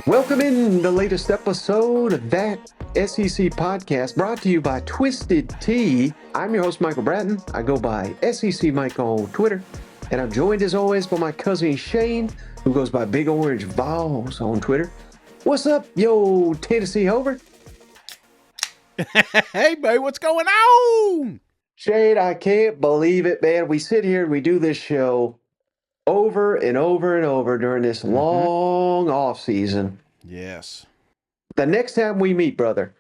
Welcome in the latest episode of that SEC podcast brought to you by Twisted Tea. I'm your host, Michael Bratton. I go by SEC Mike on Twitter, and I'm joined as always by my cousin Shane, who goes by Big Orange Vols on Twitter. What's up, yo, Tennessee Hover? Hey, babe, what's going on? Shane, I can't believe it, man. We sit here and we do this show over and over and over during this long off season. Yes. The next time we meet, brother,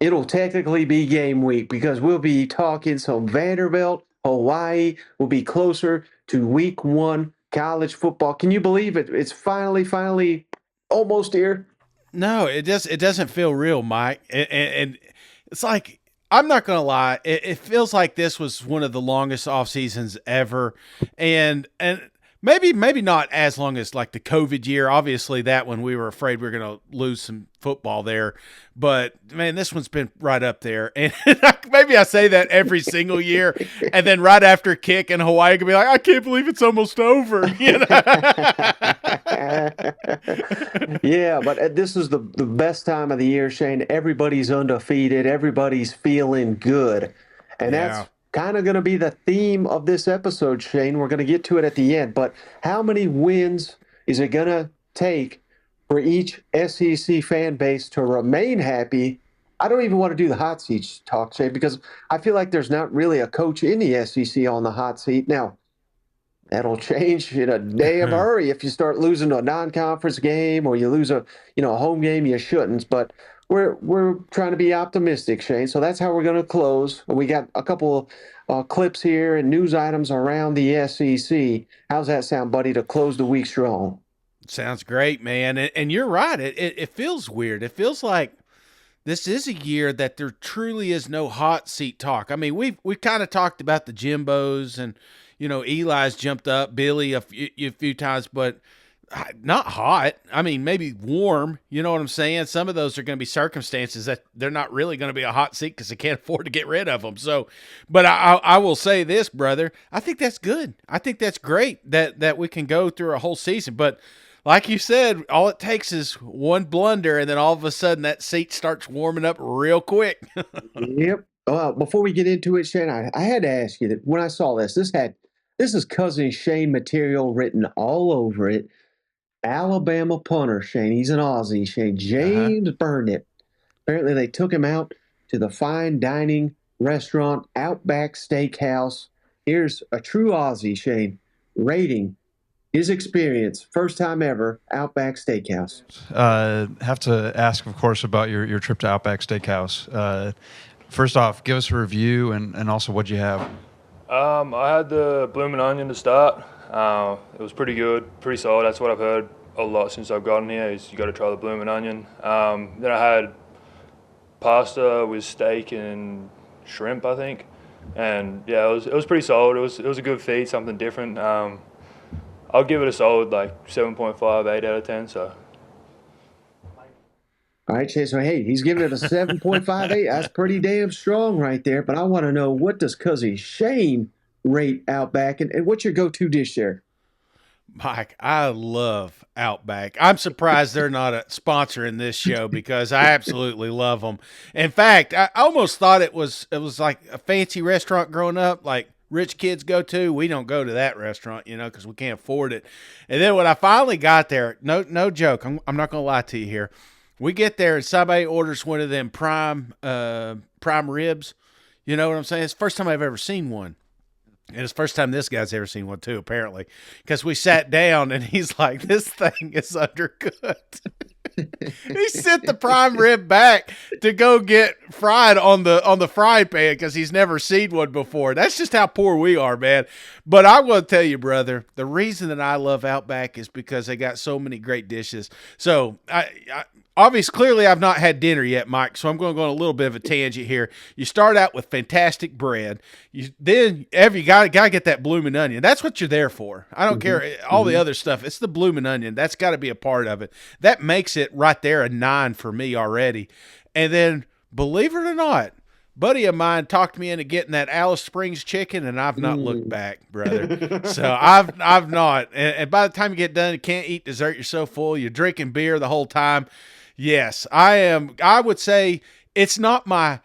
it'll technically be game week because we'll be talking some Vanderbilt, Hawaii. We'll be closer to week one college football. Can you believe it? It's finally almost here. No, it doesn't feel real, Mike. And it's like, I'm not going to lie. It feels like this was one of the longest off seasons ever. And maybe not as long as like the COVID year. Obviously that one we were afraid we were going to lose some football there, but man, this one's been right up there. And maybe I say that every single year. And then right after kick in Hawaii, can be like, I can't believe it's almost over. You know? Yeah, but this is the best time of the year, Shane. Everybody's undefeated. Everybody's feeling good. And that's kind of going to be the theme of this episode, Shane. We're going to get to it at the end. But how many wins is it going to take for each SEC fan base to remain happy? I don't even want to do the hot seat talk, Shane, because I feel like there's not really a coach in the SEC on the hot seat. Now, that'll change in a day of a hurry if you start losing a non-conference game or you lose a home game you shouldn't. But we're trying to be optimistic, Shane. So that's how we're going to close. We got a couple clips here and news items around the SEC. How's that sound, buddy, to close the week strong? Sounds great, man. And you're right. It feels weird. It feels like this is a year that there truly is no hot seat talk. I mean, we've kind of talked about the Jimbos and, Eli's jumped up, Billy a few times, but not hot. I mean, maybe warm. You know what I'm saying? Some of those are going to be circumstances that they're not really going to be a hot seat because they can't afford to get rid of them. So, but I will say this, brother. I think that's good. I think that's great that we can go through a whole season. But like you said, all it takes is one blunder, and then all of a sudden that seat starts warming up real quick. Yep. Before we get into it, Shane, I had to ask you that when I saw this is cousin Shane material written all over it. Alabama punter, Shane. He's an Aussie, Shane. James Burnett. Apparently they took him out to the fine dining restaurant Outback Steakhouse. Here's a true Aussie, Shane, rating his experience. First time ever, Outback Steakhouse. Have to ask, of course, about your trip to Outback Steakhouse. First off, give us a review and also what'd you have? I had the bloomin' onion to start. It was pretty good, pretty solid. That's what I've heard a lot since I've gotten here is you got to try the bloomin' onion. Then I had pasta with steak and shrimp, I think, and yeah, it was pretty solid. It was a good feed, something different. I'll give it a solid like 7.5, 8 out of 10. So. All right, Chase. So, hey, he's giving it a 7.58. That's pretty damn strong right there. But I want to know, what does cousin Shane rate Outback, and what's your go-to dish there? Mike, I love Outback. I'm surprised they're not a sponsor in this show because I absolutely love them. In fact, I almost thought it was like a fancy restaurant growing up, like rich kids go to. We don't go to that restaurant, because we can't afford it. And then when I finally got there, no joke, I'm not going to lie to you here. We get there and somebody orders one of them prime ribs. You know what I'm saying? It's the first time I've ever seen one. And it's the first time this guy's ever seen one too, apparently. Because we sat down and he's like, this thing is undercooked. He sent the prime rib back to go get fried on the frying pan because he's never seen one before. That's just how poor we are, man. But I will tell you, brother, the reason that I love Outback is because they got so many great dishes. So clearly I've not had dinner yet, Mike, so I'm going to go on a little bit of a tangent here. You start out with fantastic bread. You got to get that bloomin' onion. That's what you're there for. I don't care all the other stuff. It's the bloomin' onion. That's got to be a part of it. That makes it right there a 9 for me already. And then, believe it or not, buddy of mine talked me into getting that Alice Springs chicken, and I've not looked back, brother. So I've not. And by the time you get done, you can't eat dessert. You're so full. You're drinking beer the whole time. Yes, I am. I would say it's not my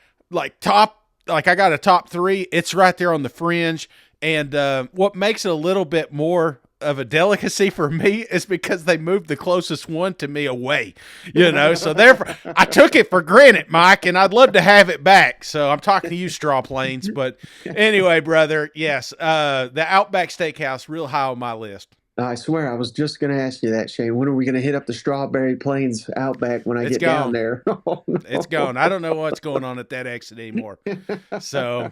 top. Like I got a top 3. It's right there on the fringe. And what makes it a little bit more of a delicacy for me is because they moved the closest one to me away, so therefore I took it for granted, Mike, and I'd love to have it back. So I'm talking to you, Straw Plains. But anyway, brother, yes, the Outback Steakhouse, real high on my list. I swear, I was just going to ask you that, Shane. When are we going to hit up the Strawberry Plains Outback when I get down there? Oh, no. It's gone. I don't know what's going on at that exit anymore. So,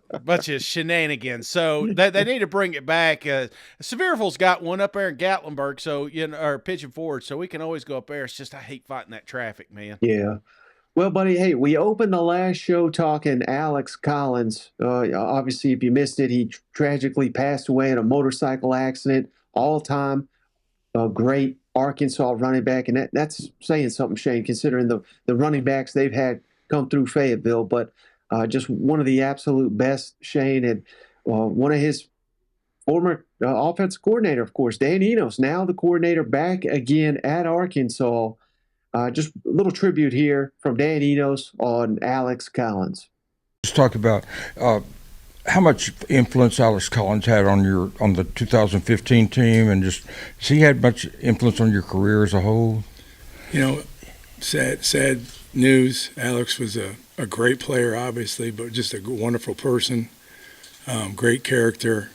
a bunch of shenanigans. So, they need to bring it back. Sevierville's got one up there in Gatlinburg, so or Pigeon Forge, so we can always go up there. It's just I hate fighting that traffic, man. Yeah. Well, buddy, hey, we opened the last show talking Alex Collins. Obviously, if you missed it, he tragically passed away in a motorcycle accident. All-time great Arkansas running back, and that's saying something, Shane, considering the running backs they've had come through Fayetteville. But just one of the absolute best, Shane, and one of his former offensive coordinator, of course, Dan Enos, now the coordinator back again at Arkansas. Just a little tribute here from Dan Enos on Alex Collins. Let's talk about how much influence Alex Collins had on the 2015 team, and just has he had much influence on your career as a whole? Sad news. Alex was a great player, obviously, but just a wonderful person, great character,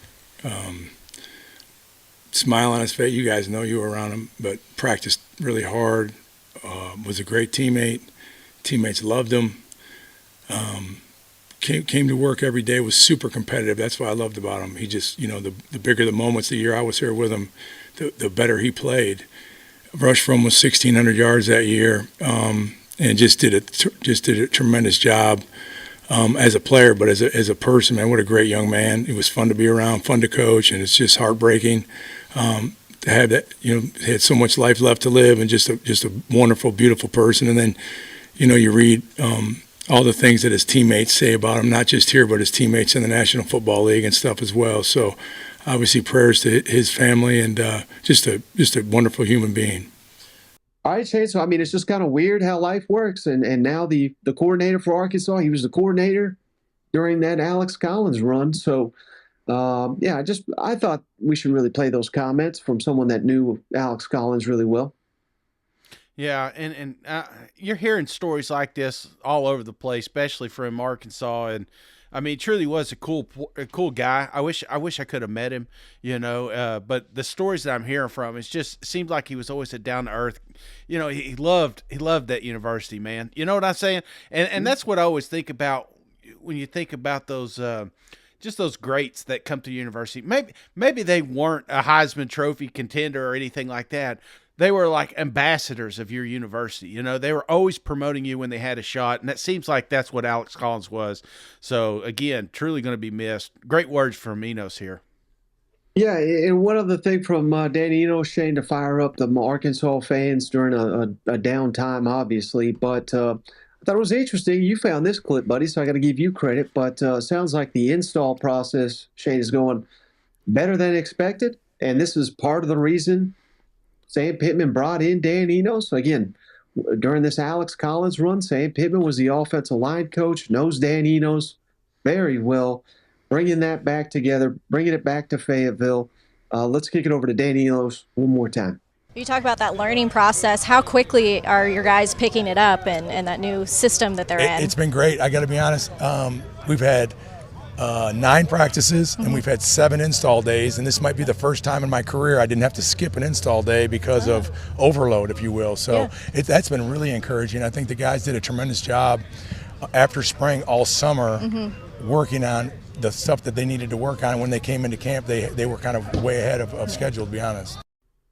smile on his face. You guys know you were around him, but practiced really hard, was a great teammate. Teammates loved him. Came to work every day, was super competitive. That's what I loved about him. He just, the bigger the moments, the year I was here with him, the better he played. Rushed for almost 1,600 yards that year, and just did a tremendous job as a player, but as a person, man, what a great young man. He was fun to be around, fun to coach, and it's just heartbreaking to have that. He had so much life left to live, and just a wonderful, beautiful person. And then, you read all the things that his teammates say about him, not just here, but his teammates in the National Football League and stuff as well. So obviously prayers to his family, and just a wonderful human being. All right, Shane. So, I mean, it's just kind of weird how life works. And now the coordinator for Arkansas, he was the coordinator during that Alex Collins run. So, I thought we should really play those comments from someone that knew Alex Collins really well. Yeah, and you're hearing stories like this all over the place, especially from Arkansas. And I mean, truly was a cool guy. I wish I could have met him, But the stories that I'm hearing from, it seems like he was always a down to earth. He loved that university, man. You know what I'm saying? And that's what I always think about when you think about those. Just those greats that come to university. Maybe they weren't a Heisman Trophy contender or anything like that. They were like ambassadors of your university. They were always promoting you when they had a shot, and that seems like that's what Alex Collins was. So, again, truly going to be missed. Great words from Enos here. Yeah, and one other thing from Dan Enos, Shane, to fire up the Arkansas fans during a downtime, obviously, but I thought it was interesting. You found this clip, buddy, so I got to give you credit, but sounds like the install process, Shane, is going better than expected, and this is part of the reason Sam Pittman brought in Dan Enos. Again, during this Alex Collins run, Sam Pittman was the offensive line coach, knows Dan Enos very well, bringing that back together, bringing it back to Fayetteville. Let's kick it over to Dan Enos one more time. You talk about that learning process. How quickly are your guys picking it up and that new system that they're in? It's been great. I got to be honest. We've had 9 practices, and we've had 7 install days, and this might be the first time in my career I didn't have to skip an install day because of overload, if you will. So that's been really encouraging. I think the guys did a tremendous job after spring all summer working on the stuff that they needed to work on. When they came into camp, they were kind of way ahead of schedule, to be honest.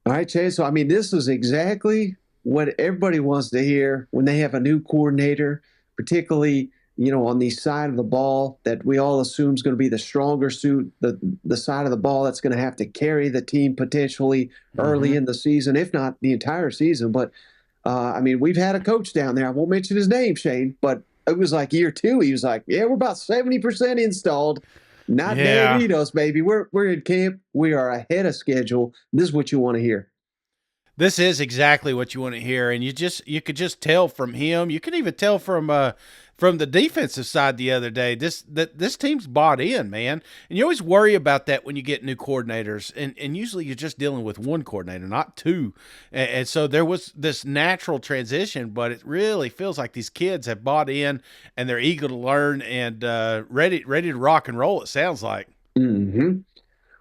All right, Chase. So, I mean, this is exactly what everybody wants to hear when they have a new coordinator, particularly on the side of the ball that we all assume is going to be the stronger suit, the side of the ball that's going to have to carry the team potentially early in the season, if not the entire season. But, I mean, we've had a coach down there. I won't mention his name, Shane, but it was like year 2. He was like, "Yeah, we're about 70% installed. Not damn Yeah. Enos, baby. We're in camp. We are ahead of schedule. This is what you want to hear." This is exactly what you want to hear, and you could just tell from him. You can even tell from the defensive side the other day. This team's bought in, man. And you always worry about that when you get new coordinators, and usually you're just dealing with one coordinator, not two. And so there was this natural transition, but it really feels like these kids have bought in and they're eager to learn and ready to rock and roll. It sounds like. Mm-hmm.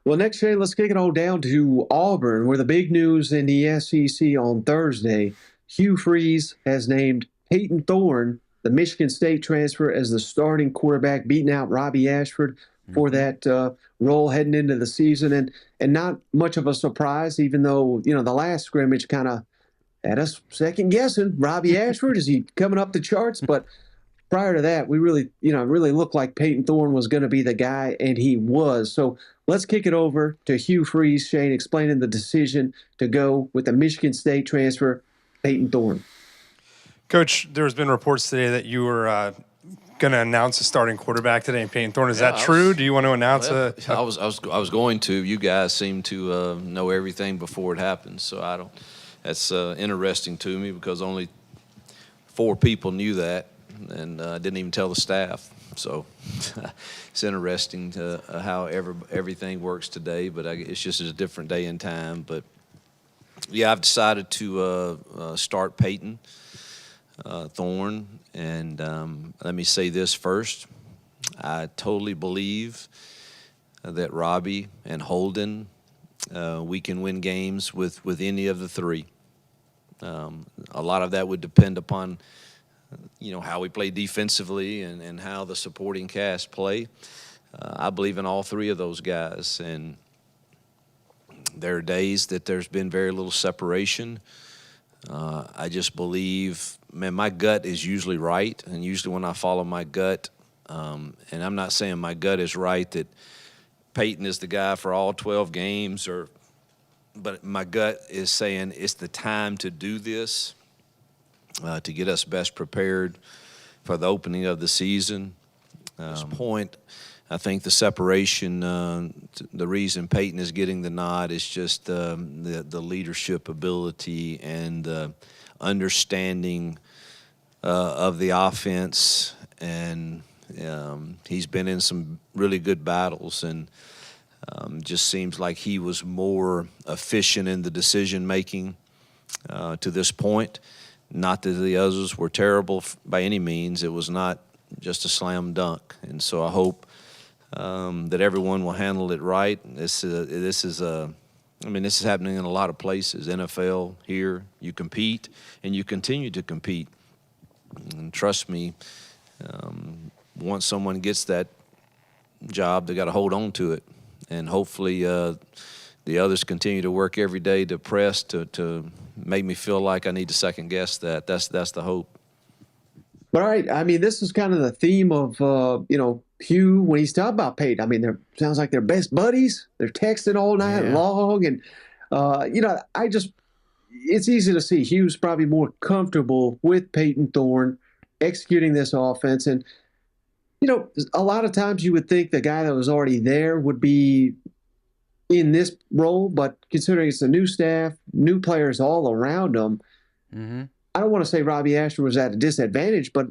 Well, next, Shane, let's kick it all down to Auburn, where the big news in the SEC on Thursday. Hugh Freeze has named Peyton Thorne, the Michigan State transfer, as the starting quarterback, beating out Robbie Ashford for that role heading into the season. And not much of a surprise, even though, the last scrimmage kind of had us second guessing. Robbie Ashford, is he coming up the charts? But prior to that, we really looked like Peyton Thorne was going to be the guy, and he was. So let's kick it over to Hugh Freeze, Shane, explaining the decision to go with the Michigan State transfer, Peyton Thorne. Coach, there's been reports today that you were going to announce a starting quarterback today in Peyton Thorne. Is that true? Do you want to announce I was going to. You guys seem to know everything before it happens, so I don't. That's interesting to me because only 4 people knew that, and I didn't even tell the staff. So it's interesting to how everything works today, but it's just a different day and time. But yeah, I've decided to start Peyton Thorne, and let me say this first. I totally believe that Robbie and Holden, we can win games with any of the 3. A lot of that would depend upon how we play defensively and how the supporting cast play. I believe in all 3 of those guys, and there are days that there's been very little separation. I just believe, man, my gut is usually right, and usually when I follow my gut, and I'm not saying my gut is right that Peyton is the guy for all 12 games, but my gut is saying it's the time to do this, to get us best prepared for the opening of the season. At this point, I think the separation, the reason Peyton is getting the nod is just the leadership ability and the understanding of the offense, and he's been in some really good battles, and just seems like he was more efficient in the decision making to this point. Not that the others were terrible by any means. It was not just a slam dunk, and so I hope that everyone will handle it right. This is happening in a lot of places. NFL, here, you compete and you continue to compete. And trust me, once someone gets that job, they got to hold on to it, and hopefully the others continue to work every day to press to make me feel like I need to second guess that. That's the hope. All right. I mean, this is kind of the theme of, Hugh, when he's talking about Peyton. I mean, sounds like they're best buddies. They're texting all night long. And, it's easy to see Hugh's probably more comfortable with Peyton Thorne executing this offense. And, a lot of times you would think the guy that was already there would be in this role, but considering it's a new staff, new players all around them, I don't want to say Robbie Ashford was at a disadvantage, but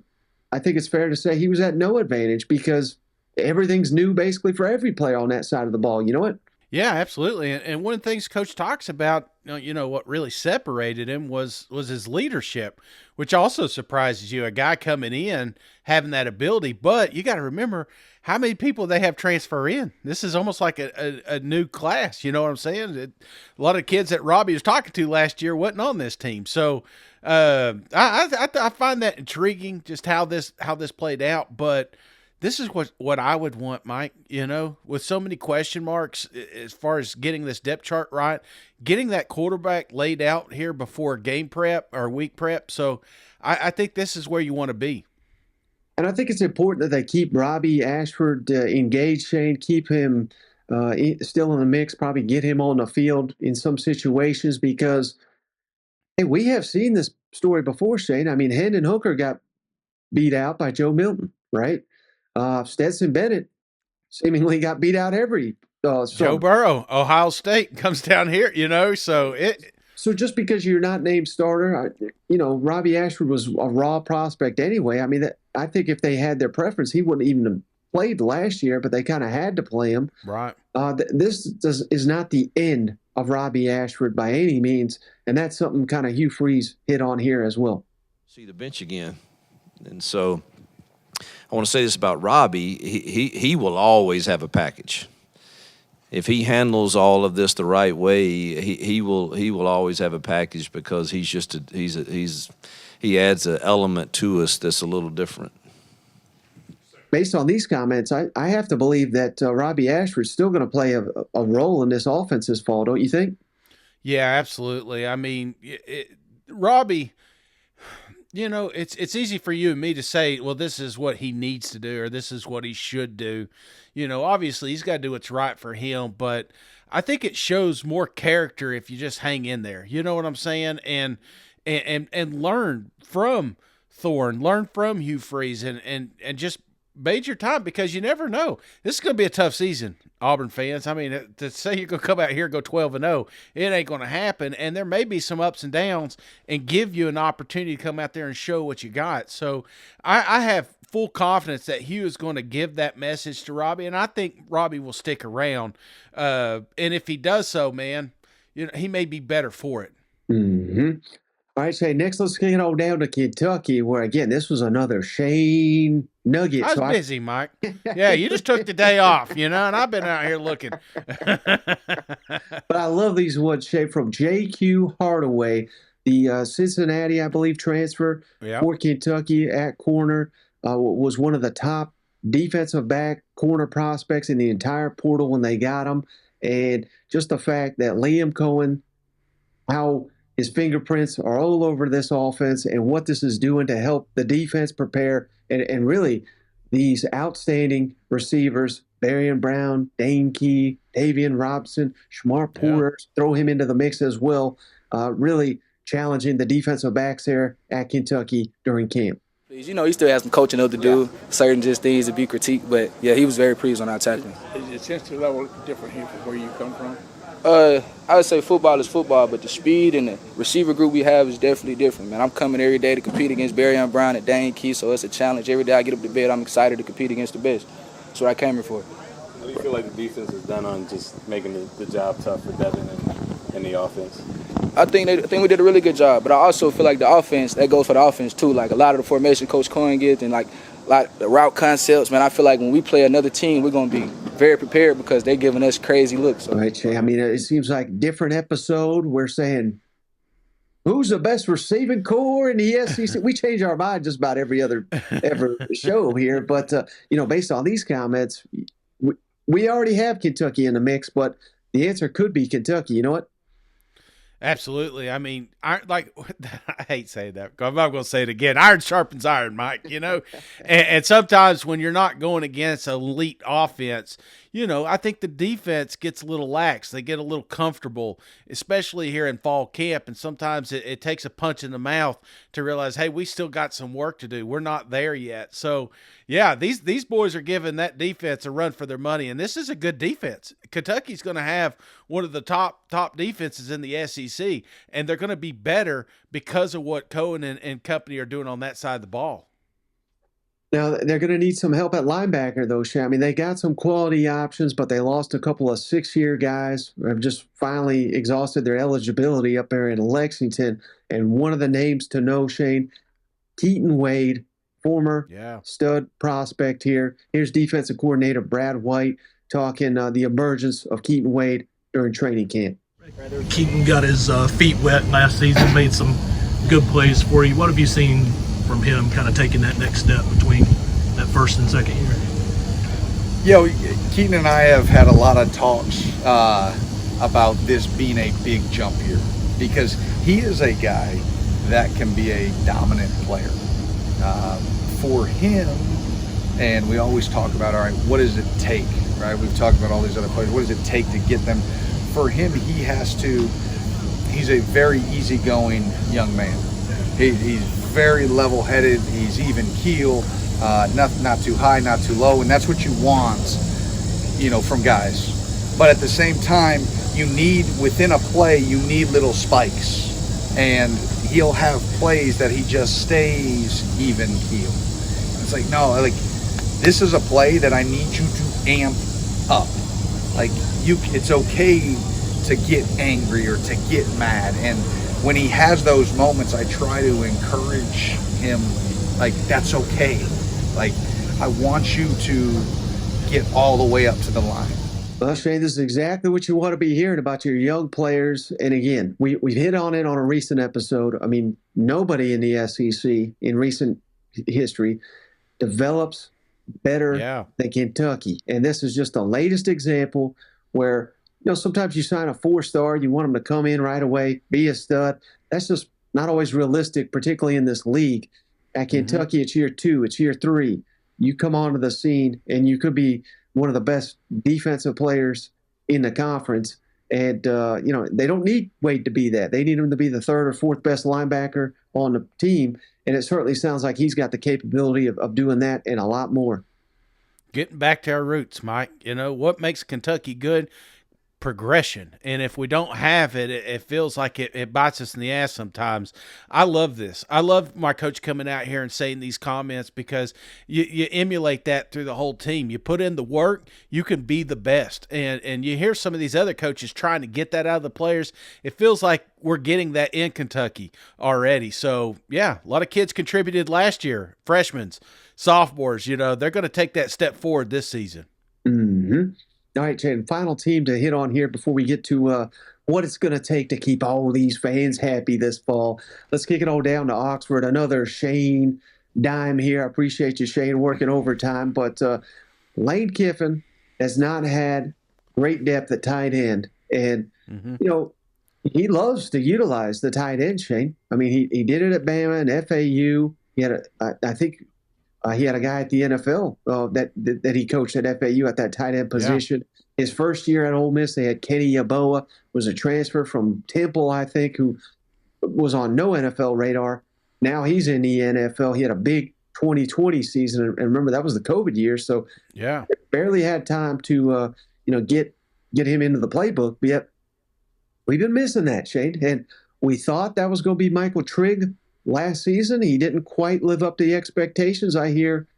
I think it's fair to say he was at no advantage because everything's new basically for every player on that side of the ball. You know what? Yeah, absolutely. And one of the things Coach talks about, what really separated him was his leadership, which also surprises you. A guy coming in having that ability, but you got to remember how many people they have transfer in. This is almost like a new class. You know what I'm saying? A lot of kids that Robbie was talking to last year wasn't on this team. So I find that intriguing, just how this played out. But this is what I would want, Mike, with so many question marks as far as getting this depth chart right, getting that quarterback laid out here before game prep or week prep. So I think this is where you want to be. And I think it's important that they keep Robbie Ashford engaged, Shane, keep him still in the mix, probably get him on the field in some situations because, hey, we have seen this story before, Shane. I mean, Hendon Hooker got beat out by Joe Milton, right? Stetson Bennett seemingly got beat out every Joe Burrow, Ohio State comes down here, So just because you're not named starter, Robbie Ashford was a raw prospect anyway. I mean, I think if they had their preference, he wouldn't even have played last year, but they kind of had to play him. Right. This is not the end of Robbie Ashford by any means, and that's something kind of Hugh Freeze hit on here as well. See the bench again. And so I want to say this about Robbie. He will always have a package. If he handles all of this the right way, he will always have a package because he adds an element to us that's a little different. Based on these comments, I have to believe that Robbie Ashford's still going to play a role in this offense this fall, don't you think? Yeah, absolutely. I mean, Robbie, it's easy for you and me to say, well, this is what he needs to do or this is what he should do. Obviously he's got to do what's right for him, but I think it shows more character if you just hang in there. You know what I'm saying? And learn from Thorne, learn from Hugh Freeze and just bide your time because you never know. This is going to be a tough season, Auburn fans. I mean, to say you're going to come out here and go 12-0, it ain't going to happen. And there may be some ups and downs and give you an opportunity to come out there and show what you got. So I have full confidence that Hugh is going to give that message to Robbie, and I think Robbie will stick around. And if he does so, man, he may be better for it. Mm-hmm. All right, Shane, next let's get on down to Kentucky, where, again, this was another Shane nugget. I was busy, Mike. Yeah, you just took the day off, and I've been out here looking. But I love these ones, Shane, from J.Q. Hardaway, the Cincinnati, I believe, transfer for Kentucky at corner, was one of the top defensive back corner prospects in the entire portal when they got him. And just the fact that Liam Cohen, how his fingerprints are all over this offense and what this is doing to help the defense prepare and really these outstanding receivers, Barian Brown, Dane Key, Davian Robson, Shamar Porter, throw him into the mix as well, really challenging the defensive backs there at Kentucky during camp. He still has some coaching up to do, certain just things to be critiqued, but yeah, he was very pleased on our tackling. Is the intensity level different here from where you come from? I would say football is football, but the speed and the receiver group we have is definitely different, man. I'm coming every day to compete against Barian Brown and Dane Key, so it's a challenge. Every day I get up to bed, I'm excited to compete against the best. That's what I came here for. What do you feel like the defense has done on just making the job tough for Devin and the offense? I think we did a really good job, but I also feel like the offense, that goes for the offense too. Like a lot of the formation Coach Cohen gets and like a lot of the route concepts, man, I feel like when we play another team, we're going to be very prepared because they're giving us crazy looks. So. All right, Shay. I mean, it seems like different episode. We're saying, who's the best receiving core in the SEC? We change our mind just about every show here. But, based on these comments, we already have Kentucky in the mix, but the answer could be Kentucky. You know what? Absolutely. I mean, I hate saying that. I'm not going to say it again. Iron sharpens iron, Mike, and sometimes when you're not going against an elite offense, I think the defense gets a little lax. They get a little comfortable, especially here in fall camp. And sometimes it takes a punch in the mouth to realize, hey, we still got some work to do. We're not there yet. So, yeah, these boys are giving that defense a run for their money. And this is a good defense. Kentucky's going to have one of the top defenses in the SEC. And they're going to be better because of what Cohen and company are doing on that side of the ball. Now, they're going to need some help at linebacker, though, Shay. I mean, they got some quality options, but they lost a couple of 6-year guys who have just finally exhausted their eligibility up there in Lexington. And one of the names to know, Shane, Keaton Wade, former stud prospect here. Here's defensive coordinator Brad White talking the emergence of Keaton Wade during training camp. Keaton got his feet wet last season, made some good plays for you. What have you seen from him kind of taking that next step between that first and second year? Keaton and I have had a lot of talks about this being a big jump here because he is a guy that can be a dominant player. For him, and we always talk about, all right, what does it take, right? We've talked about all these other players. What does it take to get them? For him, he's a very easygoing young man. He's very level-headed. He's even keel, not too high, not too low, and that's what you want, from guys. But at the same time, you need, within a play, you need little spikes, and he'll have plays that he just stays even keel. It's like, no, like, this is a play that I need you to amp up. Like, it's okay to get angry or to get mad, and when he has those moments, I try to encourage him, like, that's okay. Like, I want you to get all the way up to the line. Well, Shane, this is exactly what you want to be hearing about your young players. And again, we've hit on it on a recent episode. I mean, nobody in the SEC in recent history develops better than Kentucky. And this is just the latest example where, sometimes you sign a 4-star, you want them to come in right away, be a stud. That's just not always realistic, particularly in this league. At Kentucky, it's year 2, it's year 3. You come onto the scene, and you could be one of the best defensive players in the conference. And, they don't need Wade to be that. They need him to be the 3rd or 4th best linebacker on the team. And it certainly sounds like he's got the capability of doing that and a lot more. Getting back to our roots, Mike. What makes Kentucky good? Progression. And if we don't have it, it feels like it bites us in the ass sometimes. I love this. I love my coach coming out here and saying these comments because you emulate that through the whole team. You put in the work, you can be the best. And you hear some of these other coaches trying to get that out of the players. It feels like we're getting that in Kentucky already. So, yeah, a lot of kids contributed last year, freshmen, sophomores. They're going to take that step forward this season. Mm-hmm. All right, Shane, final team to hit on here before we get to what it's going to take to keep all these fans happy this fall. Let's kick it all down to Oxford. Another Shane dime here. I appreciate you, Shane, working overtime. But Lane Kiffin has not had great depth at tight end. And, he loves to utilize the tight end, Shane. I mean, he did it at Bama and FAU. He had he had a guy at the NFL that he coached at FAU at that tight end position. Yeah. His first year at Ole Miss, they had Kenny Yeboah, was a transfer from Temple, I think, who was on no NFL radar. Now he's in the NFL. He had a big 2020 season, and remember that was the COVID year, so barely had time to get him into the playbook. But yet we've been missing that, Shane, and we thought that was going to be Michael Trigg. Last season, he didn't quite live up to the expectations. I hear,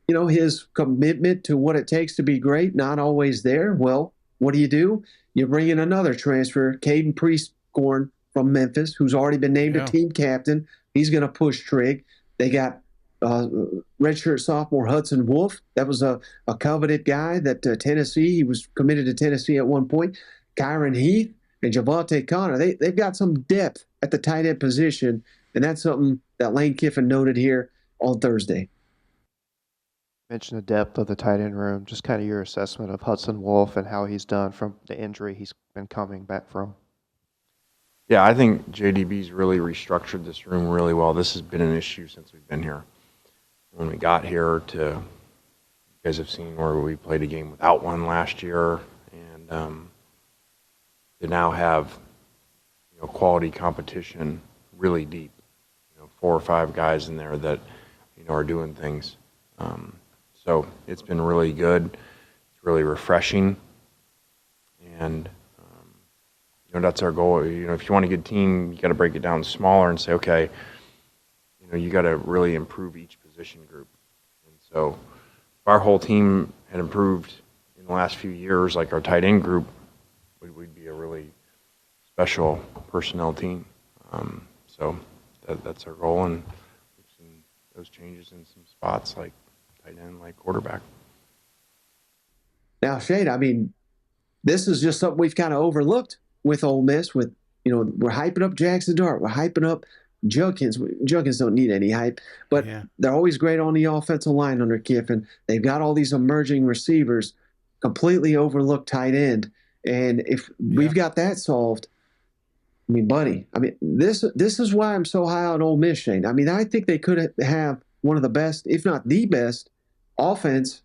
his commitment to what it takes to be great, not always there. Well, what do? You bring in another transfer, Caden Prieskorn from Memphis, who's already been named a team captain. He's going to push Trigg. They got redshirt sophomore Hudson Wolf. That was a coveted guy that Tennessee, he was committed to Tennessee at one point. Kyron Heath and Javante Connor, they've got some depth at the tight end position. And that's something that Lane Kiffin noted here on Thursday. Mention the depth of the tight end room, just kind of your assessment of Hudson Wolf and how he's done from the injury he's been coming back from. Yeah, I think JDB's really restructured this room really well. This has been an issue since we've been here. When we got here you guys have seen where we played a game without one last year, and to now have quality competition really deep. 4 or 5 guys in there that are doing things. So it's been really good. It's really refreshing, and that's our goal. If you want a good team, you got to break it down smaller and say, okay, you got to really improve each position group. And so if our whole team had improved in the last few years, like our tight end group, we'd be a really special personnel team. So that's our goal, and we've seen those changes in some spots like tight end, like quarterback. Now, Shane, I mean, this is just something we've kind of overlooked with Ole Miss. With we're hyping up Jackson Dart, we're hyping up Judkins. Judkins don't need any hype, but they're always great on the offensive line under Kiffin. They've got all these emerging receivers, completely overlooked tight end, and if we've got that solved. I mean, buddy, this is why I'm so high on Ole Miss, Shane. I mean, I think they could have one of the best, if not the best, offense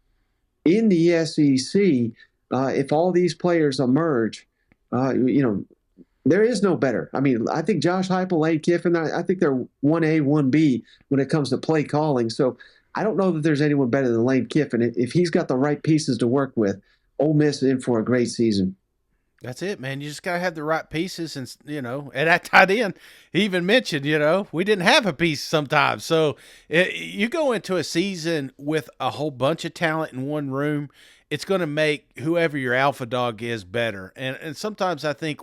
in the SEC if all these players emerge. There is no better. I mean, I think Josh Heupel, Lane Kiffin, I think they're 1A, 1B when it comes to play calling. So I don't know that there's anyone better than Lane Kiffin. If he's got the right pieces to work with, Ole Miss is in for a great season. That's it, man. You just got to have the right pieces. And, at that tight end, he even mentioned, we didn't have a piece sometimes. So you go into a season with a whole bunch of talent in one room, it's going to make whoever your alpha dog is better. And sometimes I think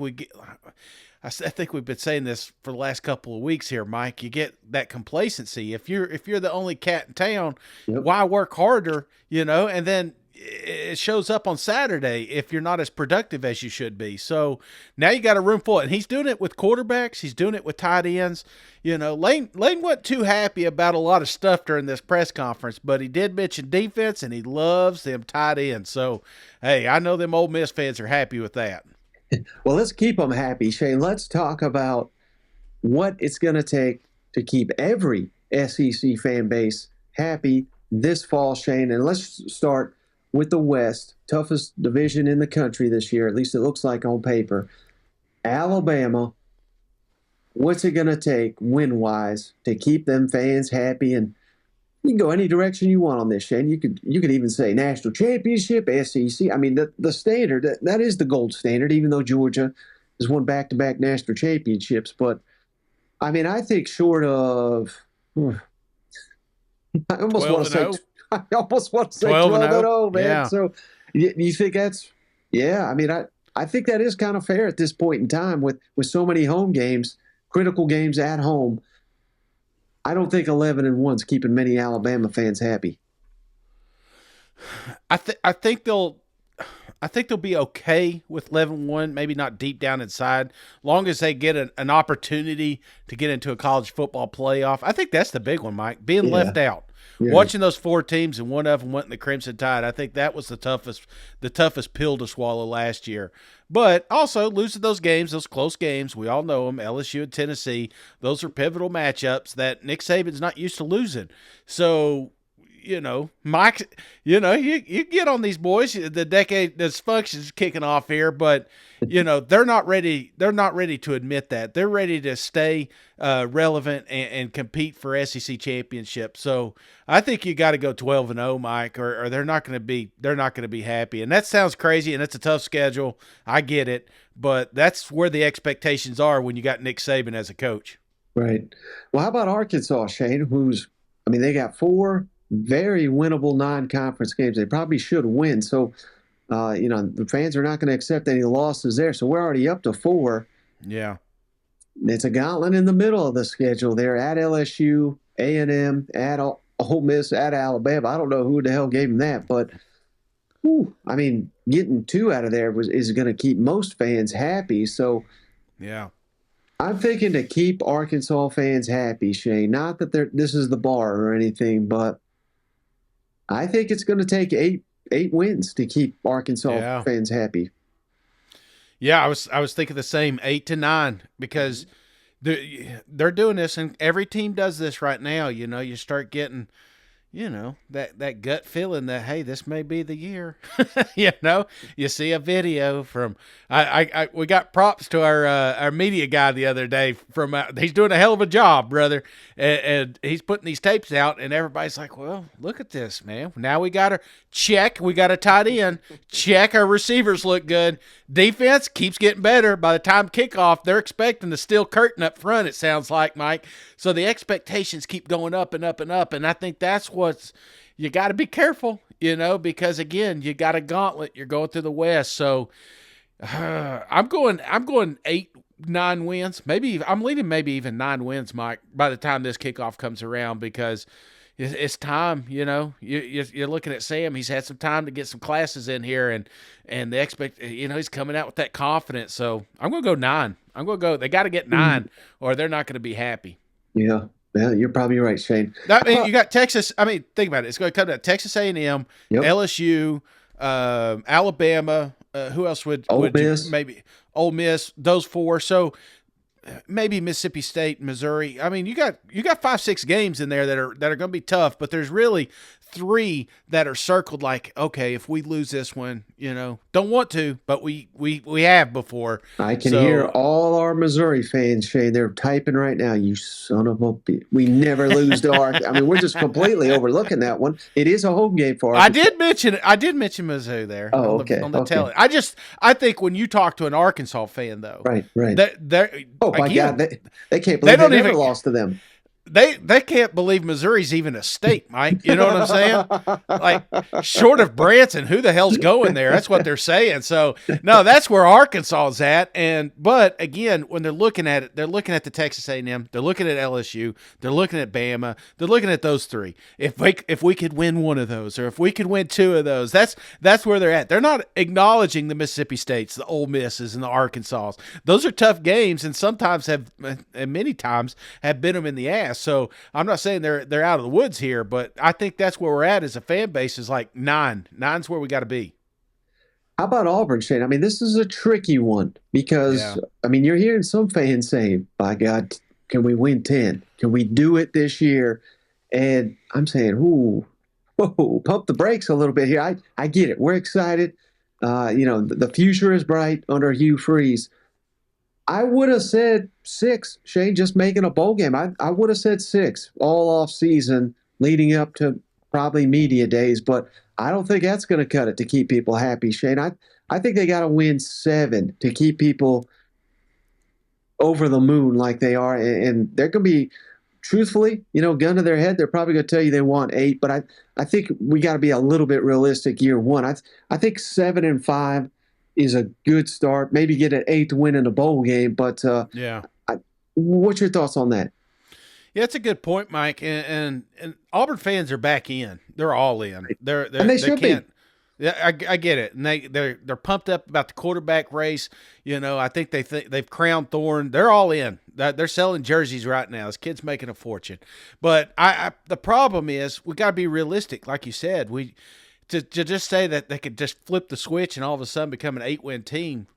I think we've been saying this for the last couple of weeks here, Mike. You get that complacency. If you're the only cat in town, why work harder, and then it shows up on Saturday if you're not as productive as you should be. So now you got a room full, and he's doing it with quarterbacks. He's doing it with tight ends. Lane wasn't too happy about a lot of stuff during this press conference, but he did mention defense, and he loves them tight ends. So, hey, I know them Ole Miss fans are happy with that. Well, let's keep them happy, Shane. Let's talk about what it's going to take to keep every SEC fan base happy this fall, Shane. And let's start with the West, toughest division in the country this year, at least it looks like on paper. Alabama, what's it going to take win-wise to keep them fans happy? And you can go any direction you want on this, Shane. You could even say national championship, SEC. I mean, the standard, that is the gold standard, even though Georgia has won back-to-back national championships. But, I mean, I think short of I almost want to say 12-0, man. Yeah. So you think that's – yeah, I mean, I think that is kind of fair at this point in time with so many home games, critical games at home. I don't think 11-1's keeping many Alabama fans happy. I think they'll be okay with 11-1, maybe not deep down inside, long as they get an opportunity to get into a college football playoff. I think that's the big one, Mike, being left out. Yeah. Watching those four teams and one of them went in the Crimson Tide, I think that was the toughest pill to swallow last year. But also losing those games, those close games, we all know them, LSU and Tennessee, those are pivotal matchups that Nick Saban's not used to losing. So, Mike, you get on these boys. The decade dysfunction's kicking off here, but they're not ready. They're not ready to admit that. They're ready to stay relevant and compete for SEC championship. So I think you got to go 12-0, Mike, or they're not going to be. They're not going to be happy. And that sounds crazy, and it's a tough schedule. I get it, but that's where the expectations are when you got Nick Saban as a coach. Right. Well, how about Arkansas, Shane? They got 4 very winnable non-conference games. They probably should win. So, the fans are not going to accept any losses there. So we're already up to 4. Yeah. It's a gauntlet in the middle of the schedule there at LSU, A&M, at Ole Miss, at Alabama. I don't know who the hell gave them that, but getting 2 out of there is going to keep most fans happy. So, yeah. I'm thinking to keep Arkansas fans happy, Shane. Not that this is the bar or anything, but I think it's going to take 8 wins to keep Arkansas fans happy. Yeah, I was thinking the same, 8 to 9, because they're doing this, and every team does this right now. You start getting, that gut feeling that, hey, this may be the year. You see a video from we got props to our media guy the other day from he's doing a hell of a job, brother, and he's putting these tapes out, and everybody's like, well, look at this, man. Now we got a tight end, check, our receivers look good, defense keeps getting better. By the time kickoff, they're expecting the steel curtain up front, it sounds like, Mike. So the expectations keep going up and up and up, and I think that's what's you got to be careful, because again, you got a gauntlet. You're going through the West, so I'm going 8-9 wins. I'm leading maybe even 9 wins, Mike, by the time this kickoff comes around, because it's time. You're looking at Sam. He's had some time to get some classes in here, and he's coming out with that confidence. So I'm going to go 9. They got to get 9, or they're not going to be happy. Yeah. Yeah, you're probably right, Shane. You got Texas. Think about it. It's going to come to Texas A&M, LSU, Alabama. Who else would Miss. Maybe Ole Miss? Those 4. So maybe Mississippi State, Missouri. You got 5-6 games in there that are going to be tough. But there's really 3 that are circled. Like, okay, if we lose this one, don't want to, but we have before. I can hear all our Missouri fans, Shane, they're typing right now. You son of a bitch. We never lose to Arkansas. I mean, we're just completely overlooking that one. It is a home game for Arkansas. I did mention Mizzou there. Oh, on the tele. I think when you talk to an Arkansas fan, though, right. They're, oh my God, they can't believe they never lost to them. They can't believe Missouri's even a state, Mike. You know what I'm saying? Like, short of Branson, who the hell's going there? That's what they're saying. So, no, that's where Arkansas is at. But again, when they're looking at it, they're looking at the Texas A&M, they're looking at LSU, they're looking at Bama, they're looking at those three. If we could win one of those, or if we could win two of those, that's where they're at. They're not acknowledging the Mississippi States, the Ole Misses, and the Arkansas. Those are tough games, and sometimes and many times have bit them in the ass. So I'm not saying they're out of the woods here, but I think that's where we're at as a fan base is like 9. 9's where we got to be. How about Auburn, Shane? I mean, this is a tricky one because, I mean, you're hearing some fans saying, by God, can we win 10? Can we do it this year? And I'm saying, whoa, pump the brakes a little bit here. I get it. We're excited. The future is bright under Hugh Freeze. I would have said 6, Shane, just making a bowl game. I would have said 6 all off season leading up to probably media days, but I don't think that's going to cut it to keep people happy, Shane. I think they got to win 7 to keep people over the moon like they are, and they're going to be, truthfully, gun to their head, they're probably going to tell you they want 8, but I think we got to be a little bit realistic year one. I think 7-5 is a good start. Maybe get an 8th win in a bowl game, but what's your thoughts on that? Yeah, it's a good point, Mike. And Auburn fans are back in. They're all in. And they should be. Yeah, I get it. And they're pumped up about the quarterback race. I think they've crowned Thorne. They're all in. They're selling jerseys right now. This kid's making a fortune. But the problem is we got to be realistic, like you said. To just say that they could just flip the switch and all of a sudden become an 8-win team,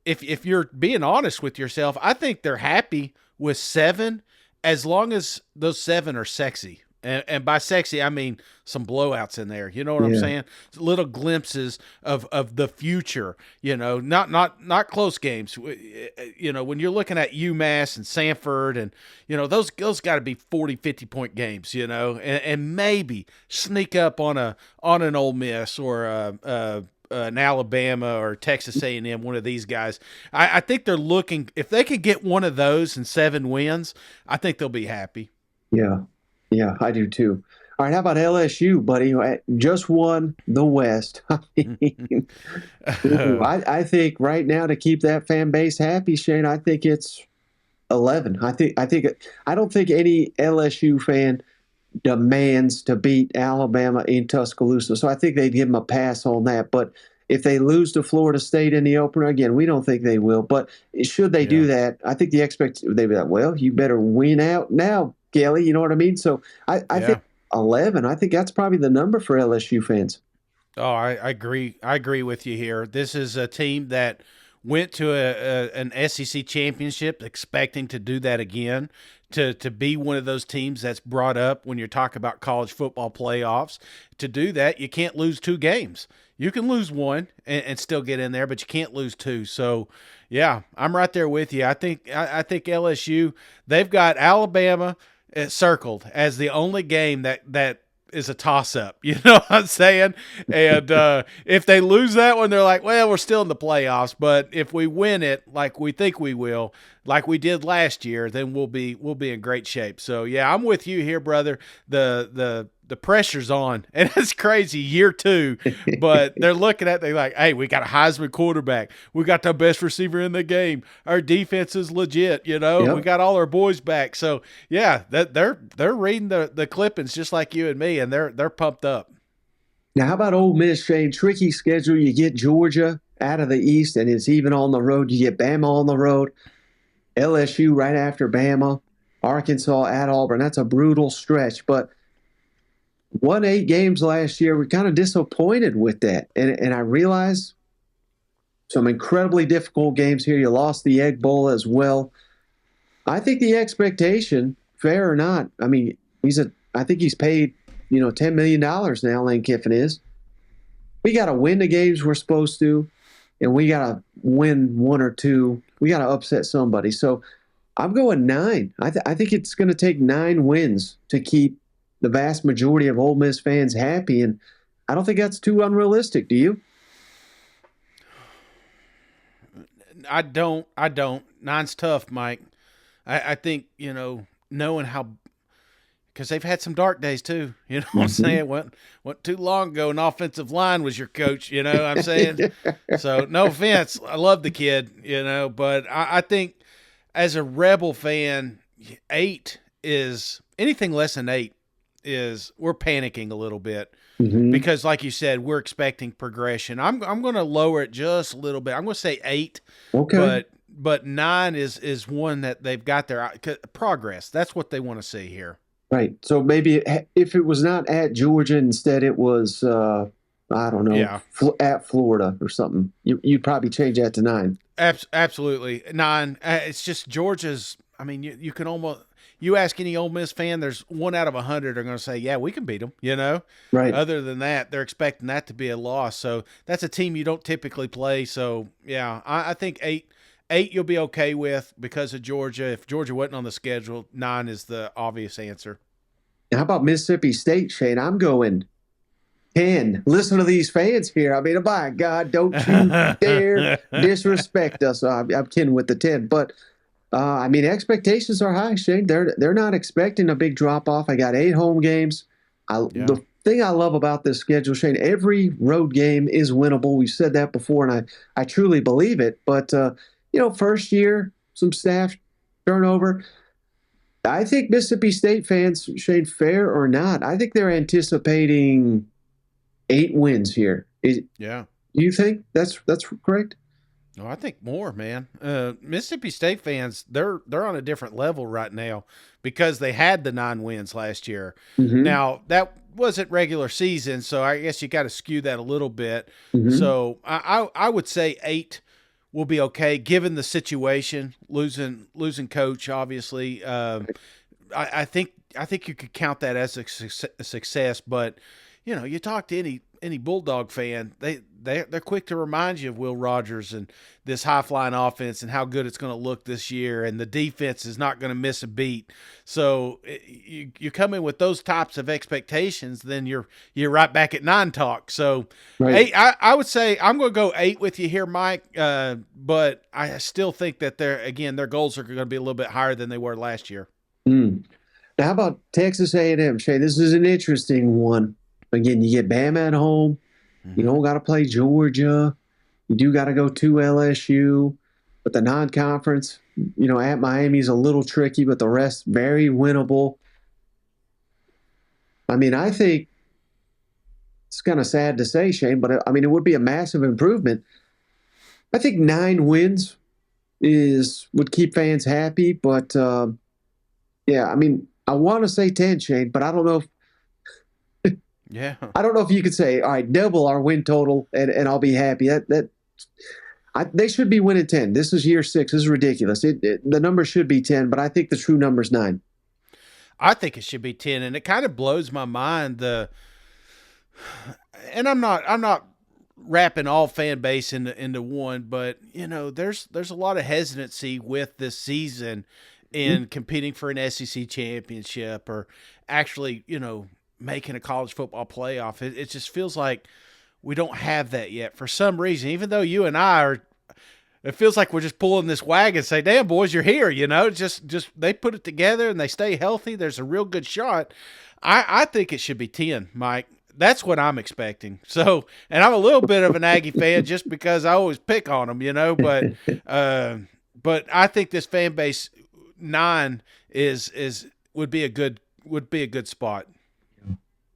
if you're being honest with yourself, I think they're happy with 7 as long as those 7 are sexy. And by sexy, I mean some blowouts in there. You know what I'm saying? Little glimpses of the future, not close games. When you're looking at UMass and Sanford and, those got to be 40, 50-point games, and maybe sneak up on an Ole Miss or an Alabama or Texas A&M, one of these guys. I think they're looking, if they could get one of those and 7 wins, I think they'll be happy. Yeah, I do too. All right, how about LSU, buddy? Just won the West. I think right now to keep that fan base happy, Shane, I think it's 11. I don't think any LSU fan demands to beat Alabama in Tuscaloosa, so I think they'd give them a pass on that. But if they lose to Florida State in the opener, again, we don't think they will. But should they do that, I think the expectation, they'd be like, well, you better win out now, Kelly, you know what I mean? So I think 11, I think that's probably the number for LSU fans. Oh, I agree. I agree with you here. This is a team that went to an SEC championship expecting to do that again, to be one of those teams that's brought up when you're talking about college football playoffs. To do that, you can't lose 2 games. You can lose 1 and still get in there, but you can't lose 2. So, yeah, I'm right there with you. I think LSU, they've got Alabama circled as the only game that is a toss-up. You know what I'm saying? And if they lose that one, they're like, well, we're still in the playoffs. But if we win it like we think we will, like we did last year, then we'll be in great shape. So, yeah, I'm with you here, brother. The pressure's on, and it's crazy, year 2, but they're looking at, they're like, hey, we got a Heisman quarterback. We got the best receiver in the game. Our defense is legit, We got all our boys back. So, yeah, they're reading the clippings just like you and me, and they're pumped up. Now, how about Ole Miss, Shane? Tricky schedule. You get Georgia out of the East, and it's even on the road. You get Bama on the road, LSU right after Bama, Arkansas at Auburn. That's a brutal stretch, but won 8 games last year. We're kind of disappointed with that. And I realize some incredibly difficult games here. You lost the Egg Bowl as well. I think the expectation, fair or not, I mean, I think he's paid, $10 million now, Lane Kiffin is. We got to win the games we're supposed to, and we got to win 1 or 2 we got to upset somebody. So I'm going 9. I think it's going to take 9 wins to keep the vast majority of Ole Miss fans happy, and I don't think that's too unrealistic. Do you? I don't. 9's tough, Mike. I think, knowing how, because they've had some dark days too. You know what I'm saying? Went too long ago, an offensive line was your coach. You know what I'm saying? So no offense, I love the kid. But I think as a Rebel fan, 8 is anything less than 8 is we're panicking a little bit. Because, like you said, we're expecting progression. I'm going to lower it just a little bit. I'm going to say 8. Okay. But 9 is one that they've got their progress. That's what they want to see here. Right. So maybe if it was not at Georgia, instead it was, I don't know, at Florida or something, you'd probably change that to 9. Absolutely. 9. It's just Georgia's. I mean, you can almost. You ask any Ole Miss fan, there's 1 out of 100 are going to say, yeah, we can beat them, Right. Other than that, they're expecting that to be a loss. So that's a team you don't typically play. So, yeah, I think 8 you'll be okay with because of Georgia. If Georgia wasn't on the schedule, 9 is the obvious answer. How about Mississippi State, Shane? I'm going 10. Listen to these fans here. I mean, by God, don't you dare disrespect us. I'm kidding with the 10, but expectations are high, Shane. They're not expecting a big drop off. I got 8 home games. The thing I love about this schedule, Shane, every road game is winnable. We've said that before, and I truly believe it. But first year, some staff turnover. I think Mississippi State fans, Shane, fair or not, I think they're anticipating 8 wins here. Yeah. Do you think that's correct? No, I think more, man. Mississippi State fans, they're on a different level right now because they had the 9 wins last year. Now, that wasn't regular season, so I guess you got to skew that a little bit. So I would say 8 will be okay given the situation. Losing coach, obviously. I think you could count that as a success, but you talk to any Bulldog fan, they're quick to remind you of Will Rogers and this high-flying offense and how good it's going to look this year, and the defense is not going to miss a beat. So you come in with those types of expectations, then you're right back at 9 talk. So right. 8, I would say I'm going to go 8 with you here, Mike, but I still think that their goals are going to be a little bit higher than they were last year. Now, how about Texas A&M, Shane? This is an interesting one. Again, you get Bama at home. You don't got to play Georgia. You do got to go to LSU. But the non-conference, at Miami is a little tricky, but the rest very winnable. I mean, I think it's kind of sad to say, Shane, but it would be a massive improvement. I think 9 wins would keep fans happy, but I want to say 10, Shane, but I don't know if I don't know if you could say, all right, double our win total and I'll be happy. They should be winning 10. This is year 6. This is ridiculous. The number should be 10, but I think the true number is 9. I think it should be 10, and it kind of blows my mind. And I'm not wrapping all fan base into one, but there's a lot of hesitancy with this season in competing for an SEC championship or actually, making a college football playoff. It just feels like we don't have that yet for some reason, even though you and I are, it feels like we're just pulling this wagon and say, damn boys, you're here, just they put it together and they stay healthy. There's a real good shot. I think it should be 10, Mike. That's what I'm expecting. So, and I'm a little bit of an Aggie fan just because I always pick on them, but I think this fan base 9 would be a good spot.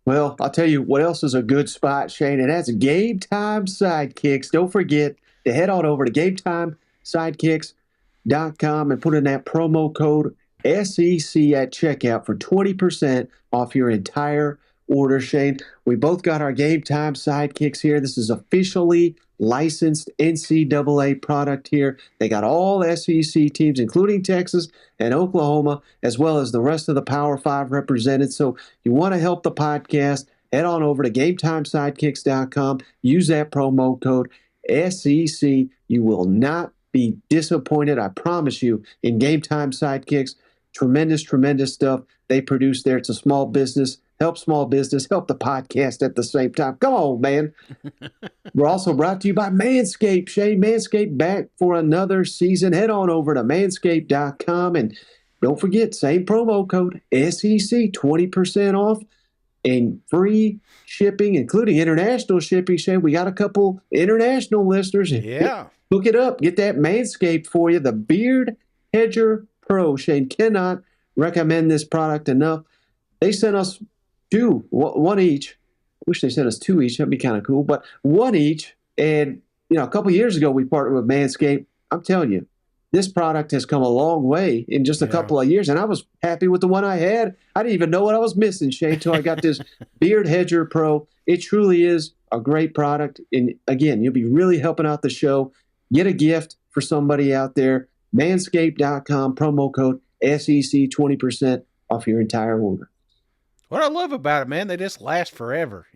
Well, I'll tell you what else is a good spot, Shane, and that's Game Time Sidekicks. Don't forget to head on over to GameTimeSidekicks.com and put in that promo code SEC at checkout for 20% off your entire order, Shane. We both got our Game Time Sidekicks here. This is officially licensed NCAA product here. They got all SEC teams, including Texas and Oklahoma, as well as the rest of the Power 5 represented. So you want to help the podcast, head on over to GameTimeSidekicks.com. Use that promo code SEC. You will not be disappointed. I promise you, in Game Time Sidekicks, tremendous, tremendous stuff they produce there. It's a small business. Help small business. Help the podcast at the same time. Come on, man. We're also brought to you by Manscaped. Shane, Manscaped back for another season. Head on over to manscaped.com and don't forget, same promo code, SEC, 20% off and free shipping, including international shipping. Shane, we got a couple international listeners. Yeah. Hook it up. Get that Manscaped for you. The Beard Hedger Pro. Shane, cannot recommend this product enough. They sent us one each. I wish they sent us two each. That'd be kind of cool. But one each. And, a couple years ago, we partnered with Manscaped. I'm telling you, this product has come a long way in just a couple of years. And I was happy with the one I had. I didn't even know what I was missing, Shane, until I got this Beard Hedger Pro. It truly is a great product. And, again, you'll be really helping out the show. Get a gift for somebody out there. Manscaped.com, promo code SEC, 20% off your entire order. What I love about it, man, they just last forever,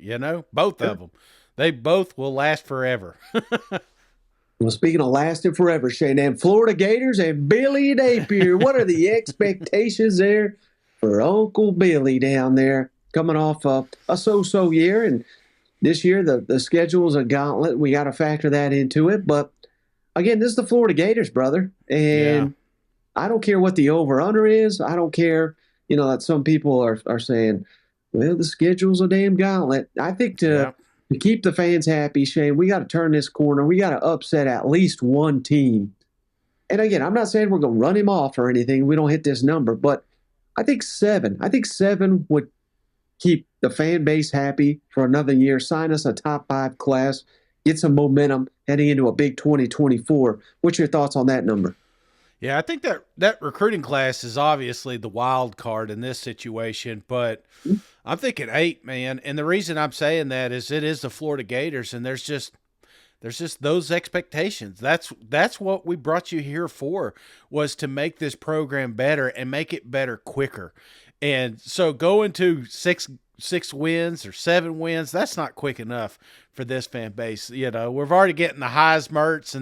both of them. They both will last forever. Well, speaking of lasting forever, Shane, and Florida Gators and Billy Napier, what are the expectations there for Uncle Billy down there coming off a so-so year? And this year, the schedule is a gauntlet. We got to factor that into it. But, again, this is the Florida Gators, brother. And I don't care what the over-under is. I don't care, that some people are saying, well, the schedule's a damn gauntlet. I think to keep the fans happy, Shane, we got to turn this corner. We got to upset at least one team. And, again, I'm not saying we're going to run him off or anything. We don't hit this number. But I think 7. I think 7 would keep the fan base happy for another year, sign us a top 5 class, get some momentum heading into a big 2024. What's your thoughts on that number? Yeah, I think that recruiting class is obviously the wild card in this situation, but I'm thinking 8, man. And the reason I'm saying that is it is the Florida Gators, and there's just those expectations. That's what we brought you here for, was to make this program better and make it better quicker. And so going to 6 wins or 7 wins, that's not quick enough for this fan base. We're already getting the Heismerts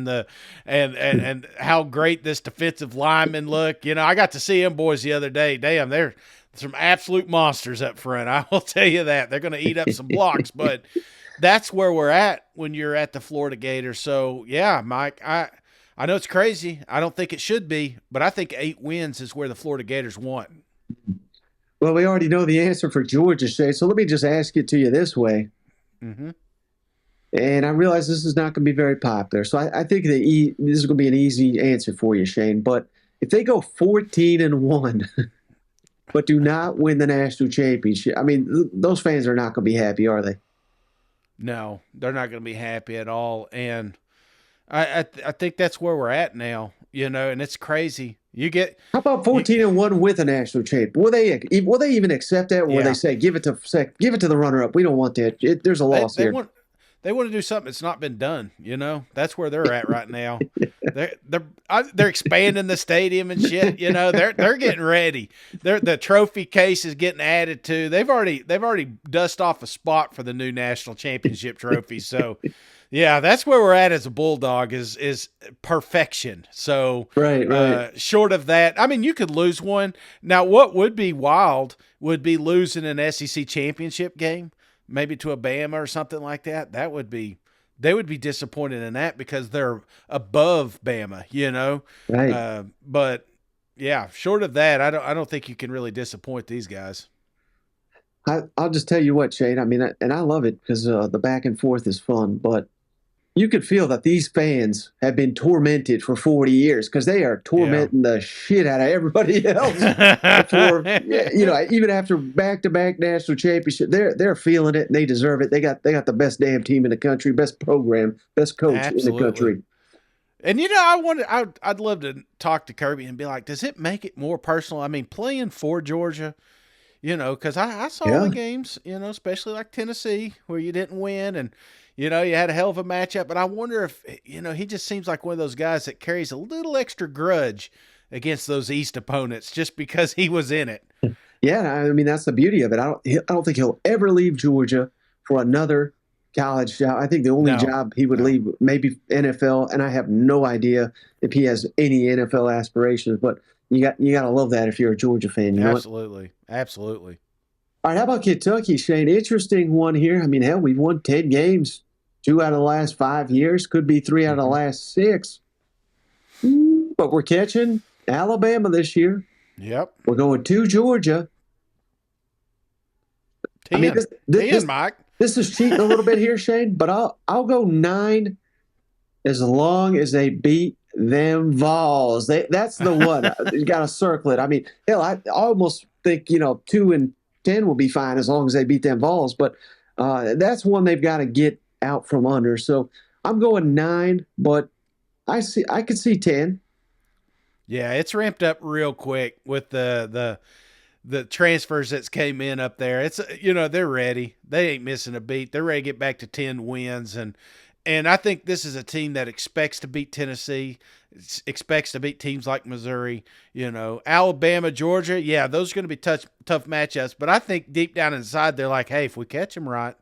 and how great this defensive linemen look. I got to see them boys the other day. Damn, they're some absolute monsters up front. I will tell you that. They're going to eat up some blocks, but that's where we're at when you're at the Florida Gators. So, yeah, Mike, I know it's crazy. I don't think it should be, but I think 8 wins is where the Florida Gators want. Well, we already know the answer for Georgia, Shay, so let me just ask it to you this way. Mm-hmm. And I realize this is not going to be very popular, so I think this is going to be an easy answer for you, Shane. But if they go 14-1, but do not win the national championship, I mean, those fans are not going to be happy, are they? No, they're not going to be happy at all. And I think that's where we're at now, and it's crazy. How about 14-1 with a national champ? Will they even accept that? Or will they say give it to the runner-up? We don't want that. There's a loss here. They want to do something that's not been done. That's where they're at right now. They're expanding the stadium and shit. They're getting ready. The trophy case is getting added to. They've already dusted off a spot for the new national championship trophy. So. Yeah, that's where we're at as a Bulldog is perfection. So right. Short of that, I mean, you could lose one. Now, what would be wild would be losing an SEC championship game, maybe to a Bama or something like that. They would be disappointed in that because they're above Bama, Right. But yeah, short of that, I don't think you can really disappoint these guys. I'll just tell you what, Shane. I mean, and I love it because the back and forth is fun, but you could feel that these fans have been tormented for 40 years because they are tormenting the shit out of everybody else. Even after back-to-back national championship, they're feeling it and they deserve it. They got the best damn team in the country, best program, best coach in the country. And I'd love to talk to Kirby and be like, does it make it more personal? I mean, playing for Georgia, because I saw the games, especially like Tennessee where you didn't win and. You had a hell of a matchup, but I wonder if, he just seems like one of those guys that carries a little extra grudge against those East opponents just because he was in it. Yeah, I mean, that's the beauty of it. I don't think he'll ever leave Georgia for another college job. I think the only job he would leave, maybe NFL, and I have no idea if he has any NFL aspirations. But you got to love that if you're a Georgia fan. You know Absolutely. Absolutely. All right, how about Kentucky, Shane? Interesting one here. I mean, hell, we've won 10 games, 2 out of the last 5 years. Could be 3 out of the last 6. But we're catching Alabama this year. Yep. We're going to Georgia. 10. I mean, this, Mike. This is cheating a little bit here, Shane, but I'll go 9 as long as they beat them Vols. That's the one. You got to circle it. I mean, hell, I almost think 2 and 10 will be fine as long as they beat them Vols, but that's one they've got to get out from under. So I'm going 9, but I could see 10. Yeah, it's ramped up real quick with the transfers that's came in up there. It's they're ready. They ain't missing a beat. They're ready to get back to 10 wins, and I think this is a team that expects to beat Tennessee, expects to beat teams like Missouri, Alabama, Georgia. Yeah, those are going to be tough matchups, but I think deep down inside they're like, hey, if we catch them right,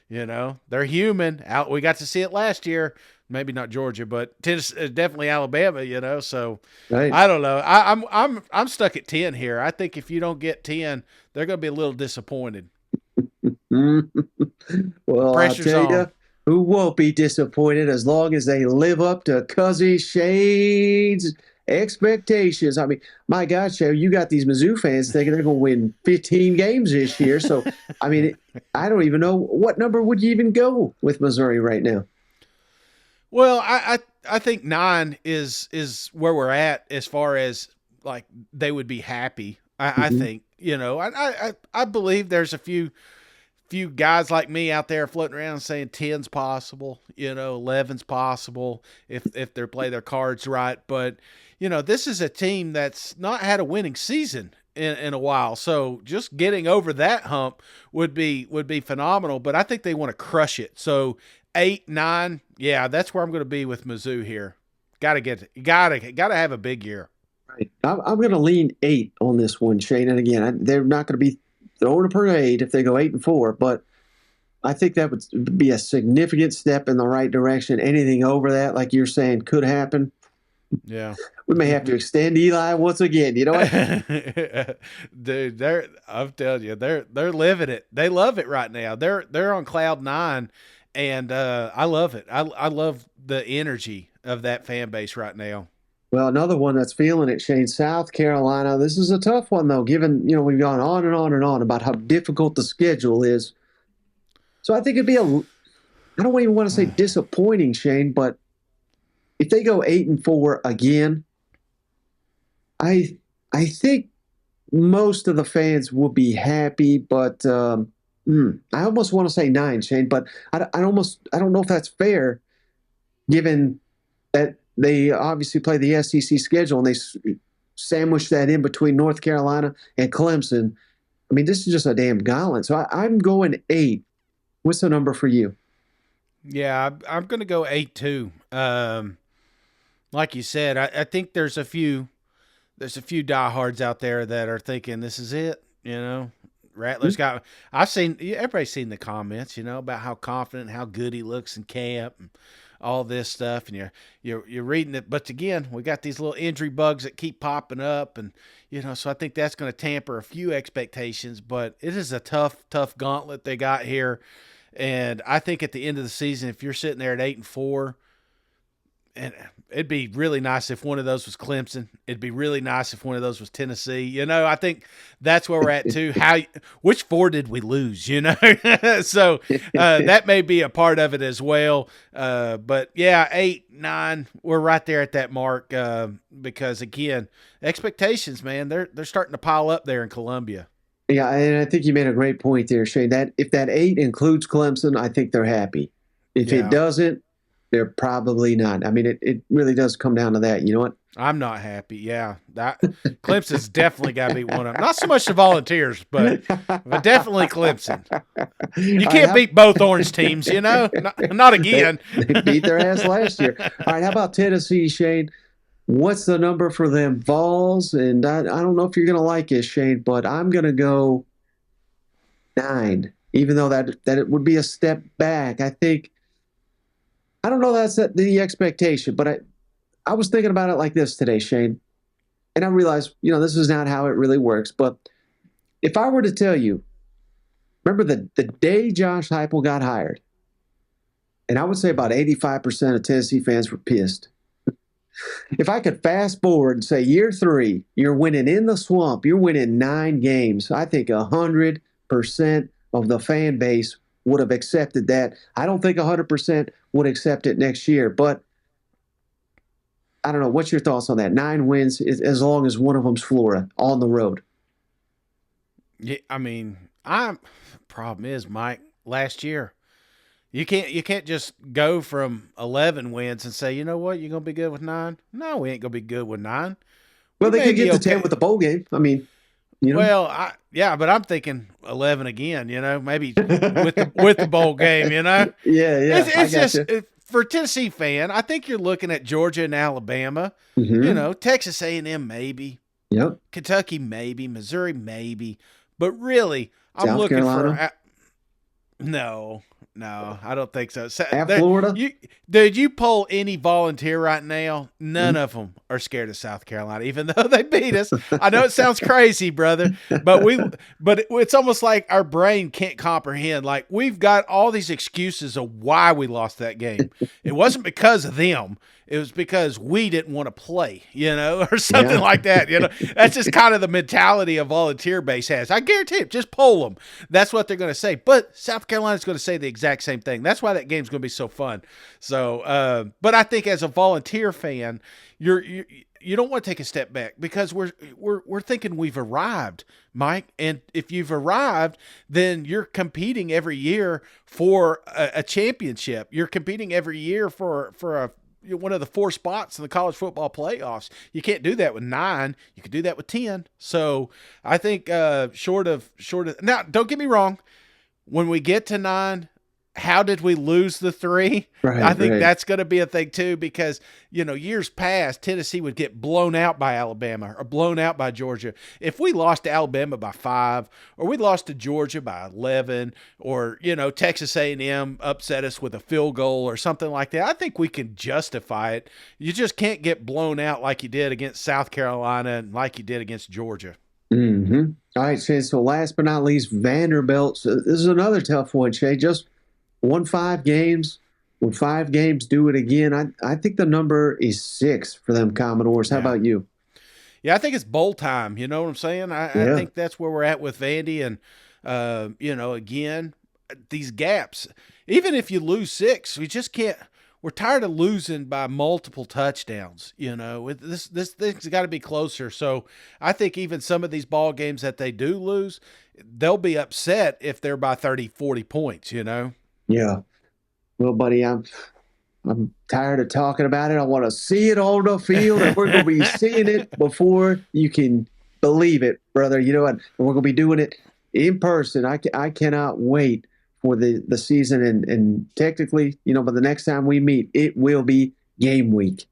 they're human. We got to see it last year. Maybe not Georgia, but Tennessee, definitely Alabama. So right. I don't know. I'm stuck at 10 here. I think if you don't get 10, they're going to be a little disappointed. Well, Pressure's I'll tell on. you, who won't be disappointed as long as they live up to Cuzzy Shane's expectations. I mean, my God, Shay, you got these Mizzou fans thinking they're going to win 15 games this year. So, I mean, I don't even know what number would you even go with Missouri right now. Well, I think 9 is where we're at as far as like they would be happy. I think I believe there's a few guys like me out there floating around saying 10's possible, 11's possible if they play their cards right. But this is a team that's not had a winning season in a while, so just getting over that hump would be phenomenal. But I think they want to crush it. So 8, 9, yeah, that's where I'm going to be with Mizzou here. Got to have a big year. Right. I'm going to lean 8 on this one, Shane. And again, they're not going to be throwing a parade if they go 8-4, but I think that would be a significant step in the right direction. Anything over that, like you're saying, could happen. Yeah. We may have to extend Eli once again. You know what? Dude, I'm telling you, they're living it. They love it right now. They're on cloud 9. And I love it. I love the energy of that fan base right now. Well, another one that's feeling it, Shane, South Carolina. This is a tough one, though, given, we've gone on and on and on about how difficult the schedule is. So I think it'd be I don't even want to say disappointing, Shane, but if they go 8-4 again, I think most of the fans will be happy, but I almost want to say 9, Shane, but I don't know if that's fair, given that they obviously play the SEC schedule and they sandwich that in between North Carolina and Clemson. I mean, this is just a damn gauntlet. So I'm going 8. What's the number for you? Yeah, I'm going to go 8 too. Like you said, I think there's a few diehards out there that are thinking this is it. Rattler's got. Everybody's seen the comments, about how confident, how good he looks in camp, and all this stuff, and you're reading it. But again, we got these little injury bugs that keep popping up, and so I think that's going to tamper a few expectations. But it is a tough gauntlet they got here, and I think at the end of the season, if you're sitting there at 8-4. And it'd be really nice if one of those was Clemson. It'd be really nice if one of those was Tennessee. I think that's where we're at too. Which 4 did we lose? So that may be a part of it as well. But yeah, 8, 9, we're right there at that mark. Because again, expectations, man, they're starting to pile up there in Columbia. Yeah, and I think you made a great point there, Shane. That if that 8 includes Clemson, I think they're happy. If it doesn't, they're probably not. I mean, it really does come down to that. You know what? I'm not happy. Yeah, Clemson's definitely got to be one of them. Not so much the Volunteers, but definitely Clemson. You can't beat both orange teams, Not again. They beat their ass last year. All right, how about Tennessee, Shane? What's the number for them Vols? And I don't know if you're going to like this, Shane, but I'm going to go 9. even though that it would be a step back. I don't know that's the expectation, but I was thinking about it like this today, Shane, and I realized, this is not how it really works. But if I were to tell you, remember the day Josh Heupel got hired, and I would say about 85% of Tennessee fans were pissed. If I could fast forward and say year 3, you're winning in the swamp, you're winning 9 games, I think 100% of the fan base would have accepted that. I don't think 100% would accept it next year, but I don't know. What's your thoughts on that? 9 wins, as long as one of them's Florida on the road. Yeah, I mean, problem is, Mike, last year, you can't just go from 11 wins and say, you know what, you're gonna be good with 9. No, we ain't gonna be good with 9. Well, they could get to 10 with the bowl game. I mean, Well, but I'm thinking 11 again. Maybe with the bowl game. Yeah. It's just for a Tennessee fan. I think you're looking at Georgia and Alabama. Mm-hmm. Texas A&M maybe. Yep. Kentucky maybe. Missouri maybe. But really, I'm South looking Carolina? for. No, I don't think so. At Florida? You poll any volunteer right now, none of them are scared of South Carolina, even though they beat us. I know it sounds crazy, brother, but it's almost like our brain can't comprehend. Like, we've got all these excuses of why we lost that game. It wasn't because of them. It was because we didn't want to play, or something like that. That's just kind of the mentality a volunteer base has. I guarantee it. Just poll them. That's what they're going to say. But South Carolina's going to say the exact same thing. That's why that game's going to be so fun. So, but I think as a volunteer fan, you don't want to take a step back because we're thinking we've arrived, Mike. And if you've arrived, then you're competing every year for a championship. You're competing every year for one of the 4 spots in the college football playoffs. You can't do that with 9. You can do that with 10. So I think short of now, don't get me wrong. When we get to 9, how did we lose the 3? Right, I think that's going to be a thing too, because, years past, Tennessee would get blown out by Alabama or blown out by Georgia. If we lost to Alabama by 5, or we lost to Georgia by 11, or, Texas A&M upset us with a field goal or something like that, I think we can justify it. You just can't get blown out like you did against South Carolina and like you did against Georgia. Mm-hmm. All right, Shay. So last but not least, Vanderbilt. So this is another tough one, Shay. Just won 5 games. Would 5 games do it again? I think the number is 6 for them Commodores. How about you? Yeah, I think it's bowl time. You know what I'm saying? I think that's where we're at with Vandy. And, again, these gaps. Even if you lose 6, we just can't. We're tired of losing by multiple touchdowns. This thing's got to be closer. So I think even some of these ball games that they do lose, they'll be upset if they're by 30, 40 points, Yeah. Well, buddy, I'm tired of talking about it. I want to see it on the field, and we're going to be seeing it before you can believe it, brother. You know what? And we're going to be doing it in person. I cannot wait for the season, and technically, by the next time we meet, it will be game week.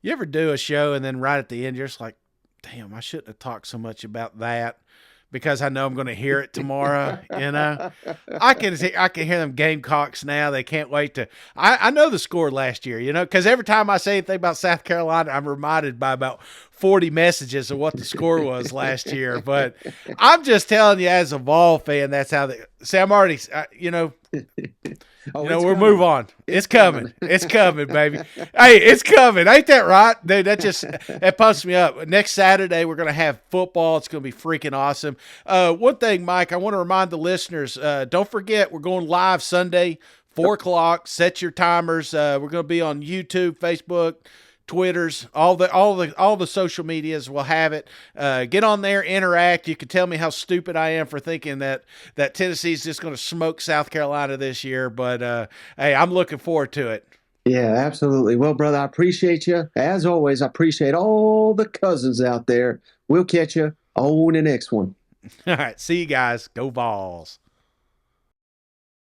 You ever do a show and then right at the end, you're just like, damn, I shouldn't have talked so much about that, because I know I'm going to hear it tomorrow. I can hear them Gamecocks now. They can't wait to. I know the score last year, because every time I say anything about South Carolina, I'm reminded by about 40 messages of what the score was last year. But I'm just telling you, as a Vol fan, that's how they. See, I'm already, we'll move on. It's coming. It's coming, baby. Hey, it's coming. Ain't that right? Dude, that pumps me up. Next Saturday, we're going to have football. It's going to be freaking awesome. One thing, Mike, I want to remind the listeners, don't forget, we're going live Sunday, 4 o'clock. Set your timers. We're going to be on YouTube, Facebook, Twitters, all the social medias will have it. Get on there, interact. You can tell me how stupid I am for thinking that Tennessee's just going to smoke South Carolina this year. But hey, I'm looking forward to it. Yeah, absolutely. Well, brother, I appreciate you. As always, I appreciate all the cousins out there. We'll catch you on the next one. All right. See you guys. Go Vols.